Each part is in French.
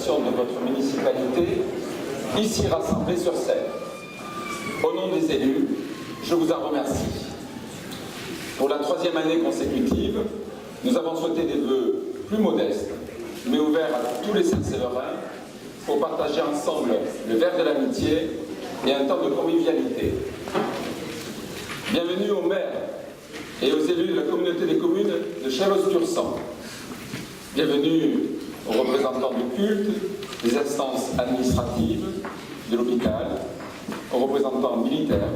population de votre municipalité, ici rassemblée sur scène. Au nom des élus, je vous en remercie. Pour la 3e année consécutive, nous avons souhaité des vœux plus modestes, mais ouverts à tous les Saint-Séverins pour partager ensemble le verre de l'amitié et un temps de convivialité. Bienvenue aux maires et aux élus de la communauté des communes de Chalosse-Tursan. Bienvenue aux représentants du culte, des instances administratives, de l'hôpital, aux représentants militaires,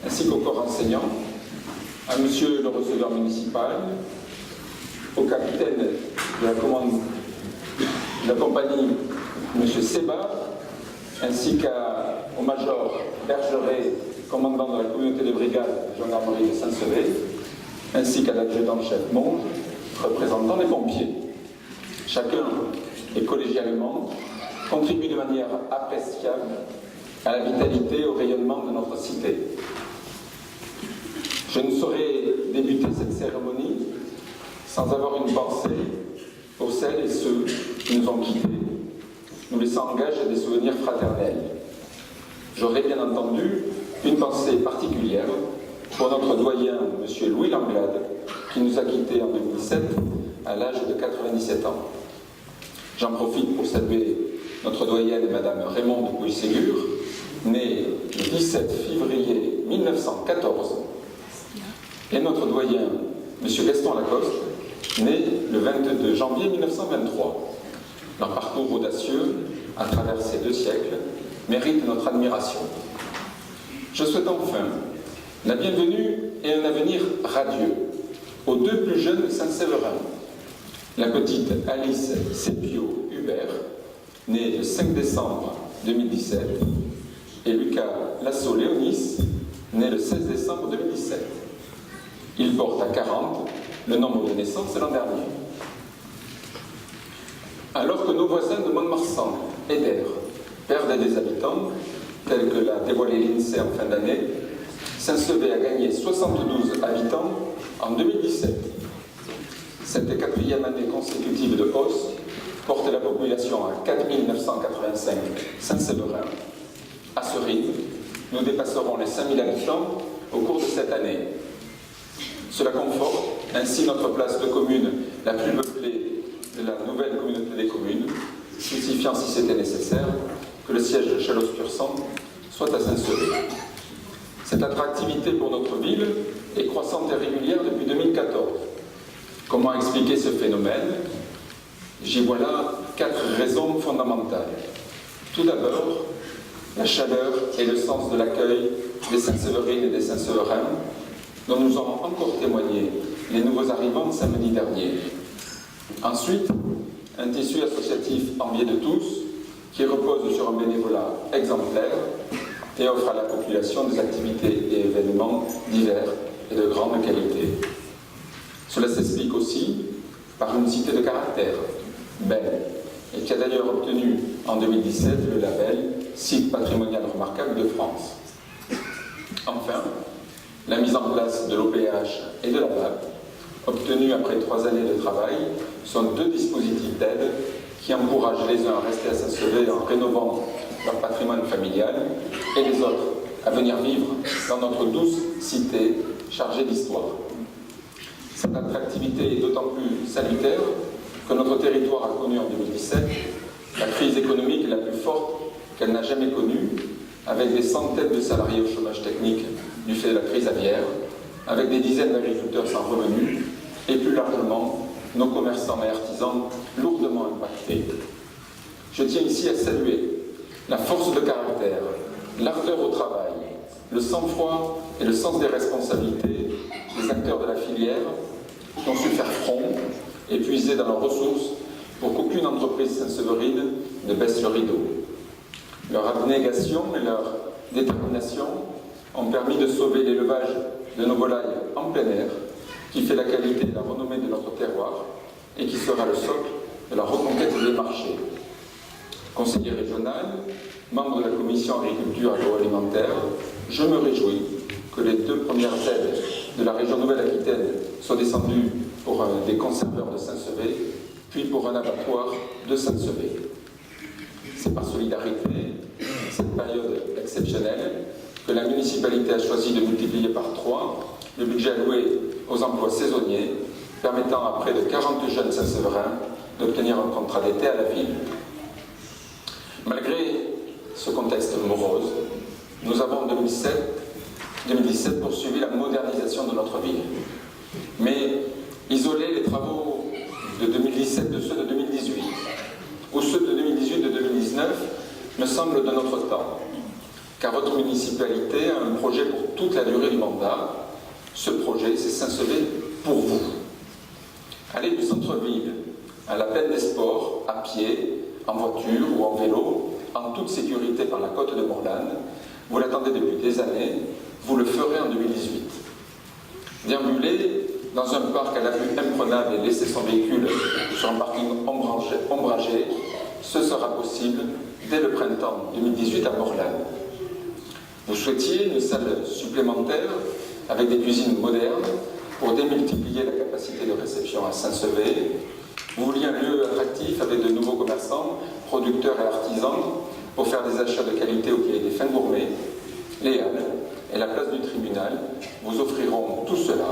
ainsi qu'au corps enseignant, à monsieur le receveur municipal, au capitaine de la compagnie, monsieur Seba, ainsi qu'au major Bergeret, commandant de la communauté de brigade de gendarmerie de Saint-Sevé, ainsi qu'à l'adjudant-chef Monge, représentant des pompiers. Chacun, et collégialement, contribue de manière appréciable à la vitalité et au rayonnement de notre cité. Je ne saurais débuter cette cérémonie sans avoir une pensée pour celles et ceux qui nous ont quittés, nous laissant en gage des souvenirs fraternels. J'aurais bien entendu une pensée particulière pour notre doyen, M. Louis Langlade, qui nous a quittés en 2017 à l'âge de 97 ans. J'en profite pour saluer notre doyenne, Mme Raymonde Pouille-Ségur, née le 17 février 1914, et notre doyen, M. Gaston Lacoste, né le 22 janvier 1923. Leur parcours audacieux, à travers ces 2 siècles, mérite notre admiration. Je souhaite enfin la bienvenue et un avenir radieux aux 2 plus jeunes Saint-Séverins, la petite Alice Sepio Hubert, née le 5 décembre 2017, et Lucas Lasso-Léonis, né le 16 décembre 2017. Il porte à 40 le nombre de naissances l'an dernier. Alors que nos voisins de Mont-de-Marsan et d'Aire perdent des habitants, tels que l'a dévoilé l'INSEE en fin d'année, Saint-Sevé a gagné 72 habitants en 2017. Cette 4e année consécutive de hausse porte la population à 4 985 Saint-Séverins. À ce rythme, nous dépasserons les 5 000 habitants au cours de cette année. Cela conforte ainsi notre place de commune la plus peuplée de la nouvelle communauté des communes, justifiant, si c'était nécessaire, que le siège de Chalosse-Tursan soit à Saint-Sevé. Cette attractivité pour notre ville est croissante et régulière depuis 2014. Comment expliquer ce phénomène? J'y vois là 4 raisons fondamentales. Tout d'abord, la chaleur et le sens de l'accueil des Saint-Séverines et des Saint-Séverins, dont nous ont encore témoigné les nouveaux arrivants samedi dernier. Ensuite, un tissu associatif envié de tous, qui repose sur un bénévolat exemplaire et offre à la population des activités et événements divers et de grande qualité. Cela s'explique aussi par une cité de caractère, belle, et qui a d'ailleurs obtenu en 2017 le label Site patrimonial remarquable de France. Enfin, la mise en place de l'OPH et de la BAP, obtenue après 3 années de travail, sont 2 dispositifs d'aide qui encouragent les uns à rester à Saint-Sevé en rénovant leur patrimoine familial et les autres à venir vivre dans notre douce cité chargée d'histoire. Cette attractivité est d'autant plus salutaire que notre territoire a connu en 2017 la crise économique la plus forte qu'elle n'a jamais connue, avec des centaines de salariés au chômage technique du fait de la crise aviaire, avec des dizaines d'agriculteurs sans revenus, et plus largement, nos commerçants et artisans lourdement impactés. Je tiens ici à saluer la force de caractère, l'ardeur au travail, le sang-froid et le sens des responsabilités des acteurs de la filière qui ont su faire front et puiser dans leurs ressources pour qu'aucune entreprise saint-séverine ne baisse le rideau. Leur abnégation et leur détermination ont permis de sauver l'élevage de nos volailles en plein air, qui fait la qualité et la renommée de notre terroir et qui sera le socle de la reconquête des marchés. Conseiller régional, membre de la commission agriculture agroalimentaire, je me réjouis que les 2 premières aides de la région Nouvelle-Aquitaine soient descendues pour des conserveurs de Saint-Sevé, puis pour un abattoir de Saint-Sevé. C'est par solidarité, cette période exceptionnelle, que la municipalité a choisi de multiplier par 3 le budget alloué aux emplois saisonniers, permettant à près de 40 jeunes Saint-Séverins d'obtenir un contrat d'été à la ville. Malgré ce contexte morose, nous avons en 2017 poursuivi la modernisation de notre ville. Mais isoler les travaux de 2017 de ceux de 2018, ou ceux de 2018 de 2019, me semble de notre temps, car votre municipalité a un projet pour toute la durée du mandat. Ce projet, c'est Saint-Sever pour vous. Aller du centre-ville à la plaine des sports, à pied, en voiture ou en vélo, en toute sécurité par la côte de Morlanes, vous l'attendez depuis des années, vous le ferez en 2018. Déambuler dans un parc à la vue imprenable et laisser son véhicule sur un parking ombragé, ce sera possible dès le printemps 2018 à Morlanes. Vous souhaitiez une salle supplémentaire avec des cuisines modernes pour démultiplier la capacité de réception à Saint-Sever. Vous vouliez un lieu attractif avec de nouveaux commerçants, producteurs et artisans pour faire des achats de qualité au pied des fins gourmets. Les Halles et la place du tribunal vous offriront tout cela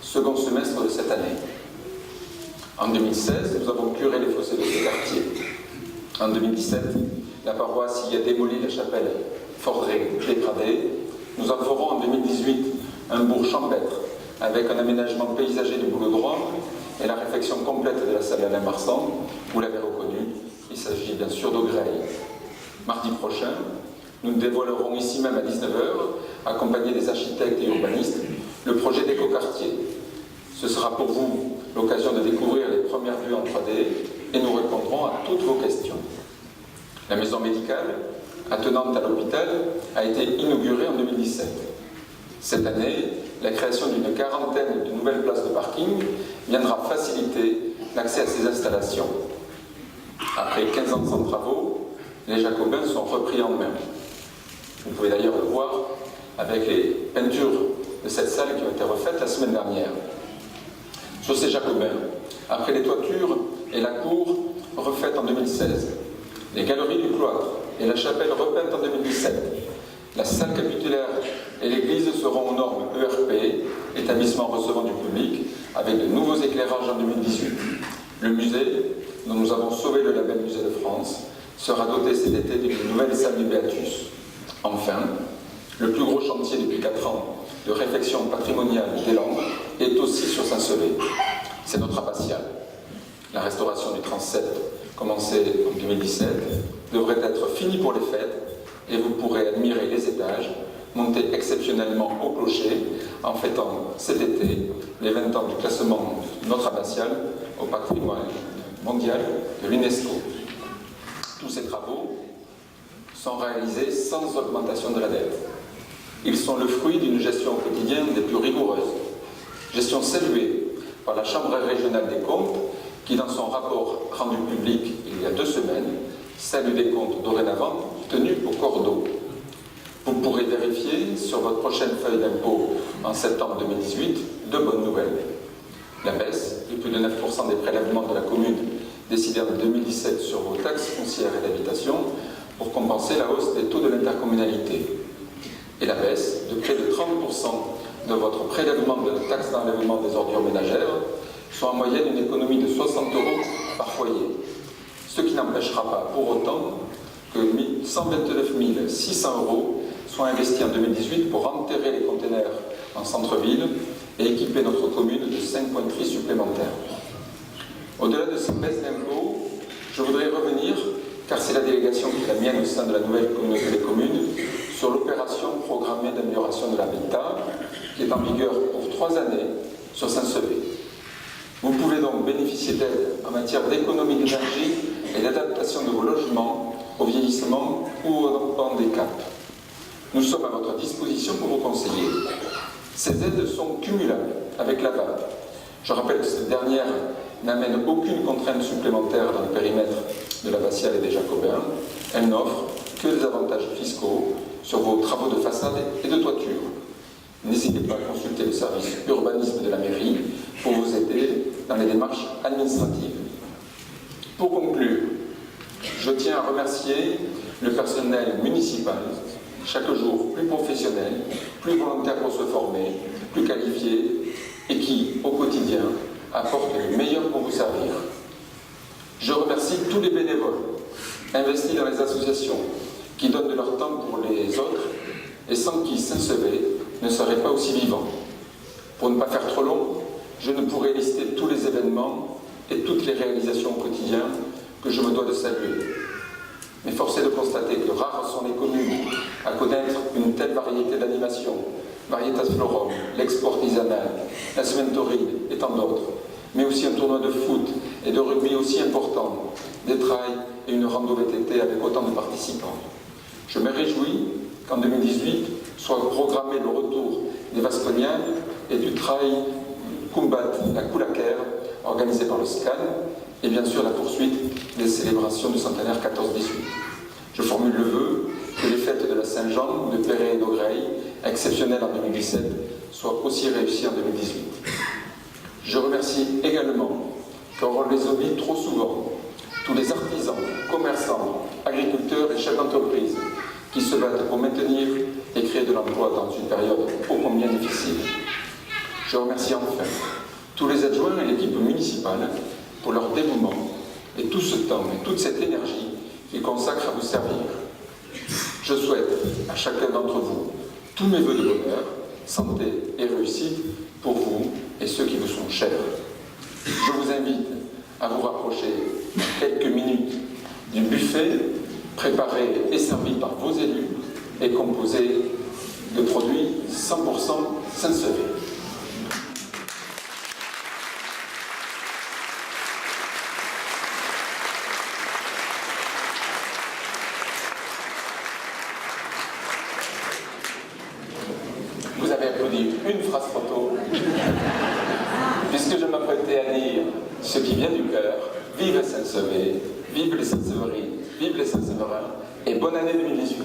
second semestre de cette année. En 2016, nous avons curé les fossés de ce quartier. En 2017, la paroisse y a démoli la chapelle fort dégradée. Nous en ferons en 2018 un bourg champêtre avec un aménagement paysager du boulot droit et la réfection complète de la salle Alain Marsan. Vous l'avez reconnu, il s'agit bien sûr d'Augreil. Mardi prochain, nous dévoilerons ici même à 19h, accompagnés des architectes et urbanistes, le projet d'écoquartier. Ce sera pour vous l'occasion de découvrir les premières vues en 3D et nous répondrons à toutes vos questions. La maison médicale, attenante à l'hôpital, a été inaugurée en 2017. Cette année, la création d'une quarantaine de nouvelles places de parking viendra faciliter l'accès à ces installations. Après 15 ans sans travaux, les Jacobins sont repris en main. Vous pouvez d'ailleurs le voir avec les peintures de cette salle qui ont été refaites la semaine dernière. Sur ces Jacobins, après les toitures et la cour refaites en 2016, les galeries du cloître et la chapelle repeinte en 2017, la salle capitulaire et l'église seront aux normes ERP, établissement recevant du public, avec de nouveaux éclairages en 2018. Le musée, dont nous avons sauvé le label Musée de France, sera doté cet été d'une nouvelle salle du Béatus. Enfin, le plus gros chantier depuis 4 ans de réfection patrimoniale des Landes est aussi sur Saint-Sever. C'est notre abbatiale. La restauration du transept, commencée en 2017, devrait être finie pour les fêtes et vous pourrez admirer les étages, monter exceptionnellement au clocher en fêtant cet été les 20 ans du classement de notre abbatiale au patrimoine mondial de l'UNESCO. Tous ces travaux sont réalisés sans augmentation de la dette. Ils sont le fruit d'une gestion au quotidien des plus rigoureuses. Gestion saluée par la Chambre régionale des comptes qui, dans son rapport rendu public il y a 2 semaines, salue des comptes dorénavant tenus au cordeau. Vous pourrez vérifier sur votre prochaine feuille d'impôt en septembre 2018 de bonnes nouvelles. La baisse de plus de 9% des prélèvements de la commune décidée en 2017 sur vos taxes foncières et d'habitation pour compenser la hausse des taux de l'intercommunalité. Et la baisse de près de 30% de votre prélèvement de la taxe d'enlèvement des ordures ménagères, soit en moyenne une économie de 60 € par foyer. Ce qui n'empêchera pas pour autant que 129 600 € soient investis en 2018 pour enterrer les containers en centre-ville et équiper notre commune de 5 points de tri supplémentaires. Au-delà de ces baisses d'impôts, je voudrais revenir, car c'est la délégation qui est la mienne au sein de la nouvelle communauté des communes, sur l'opération programmée d'amélioration de l'habitat, qui est en vigueur pour 3 années sur Saint-Sever. Vous pouvez donc bénéficier d'aide en matière d'économie d'énergie et d'adaptation de vos logements au vieillissement ou au handicap. Nous sommes à votre disposition pour vous conseiller. Ces aides sont cumulables avec la VAD. Je rappelle que cette dernière n'amène aucune contrainte supplémentaire dans le périmètre de l'abbatiale et des Jacobins. Elle n'offre que des avantages fiscaux sur vos travaux de façade et de toiture. N'hésitez pas à consulter le service urbanisme de la mairie pour vous aider dans les démarches administratives. Pour conclure, Je tiens à remercier le personnel municipal, chaque jour plus professionnel, plus volontaire pour se former, plus qualifié et qui, au quotidien, apporte le meilleur pour vous servir. Je remercie tous les bénévoles investis dans les associations qui donnent de leur temps pour les autres et sans qui Saint-Sevé ne serait pas aussi vivant. Pour ne pas faire trop long, je ne pourrais lister tous les événements et toutes les réalisations au quotidien que je me dois de saluer. Mais force est de constater que rares sont les communes à connaître une telle variété d'animations, Varietas Florum, l'expo artisanal, la semaine taurine et tant d'autres, mais aussi un tournoi de foot et de rugby aussi important, des trails et une rando VTT avec autant de participants. Je me réjouis qu'en 2018 soit programmé le retour des Vasconianes et du trail Kumbat à Koulaker, organisé par le SCAN, et bien sûr la poursuite des célébrations du centenaire 14-18. Je formule le vœu que les fêtes de la Saint-Jean, de Perret et d'Augreil, exceptionnelles en 2017, soient aussi réussies en 2018. Je remercie également, car on les oublie trop souvent, tous les artisans, commerçants, agriculteurs et chefs d'entreprise qui se battent pour maintenir et créer de l'emploi dans une période ô combien difficile. Je remercie enfin tous les adjoints et l'équipe municipale pour leur dévouement et tout ce temps et toute cette énergie qu'ils consacrent à vous servir. Je souhaite à chacun d'entre vous tous mes vœux de bonheur, santé et réussite pour vous et ceux qui vous sont chers. Je vous invite à vous rapprocher quelques minutes du buffet préparé et servi par vos élus et composé de produits 100% Saint-Sevé. Vous avez applaudi une phrase trop tôt, puisque je m'apprêtais à dire ce qui vient du cœur. Vive Saint-Sevé, vive les Saint-Séverines, vive les Saint-Séverins, et bonne année 2018.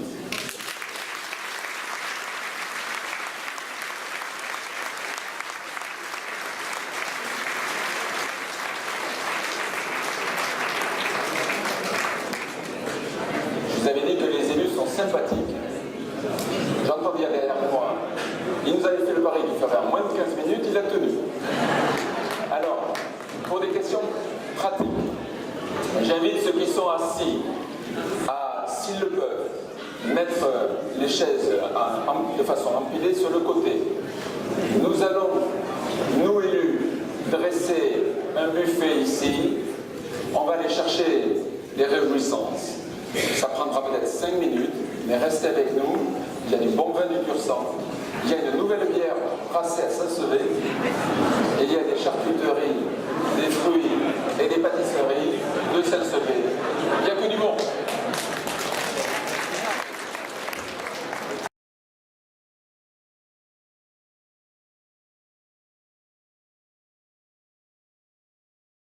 Je vous avais dit que les élus sont sympathiques. J'entends bien derrière moi. Il nous avait fait le pari qu'il ferait en moins de 15 minutes, il l'a tenu. Alors, pour des questions pratiques, j'invite ceux qui sont assis à, s'ils le peuvent, mettre les chaises de façon empilée sur le côté. Nous allons, nous élus, dresser un buffet ici. On va aller chercher des réjouissances. Ça prendra peut-être 5 minutes, mais restez avec nous. Il y a du bon vin du pur sang. Il y a une nouvelle bière brassée à Saint-Sevé. Et il y a des charcuteries, des fruits et des pâtisseries de Saint-Sevé.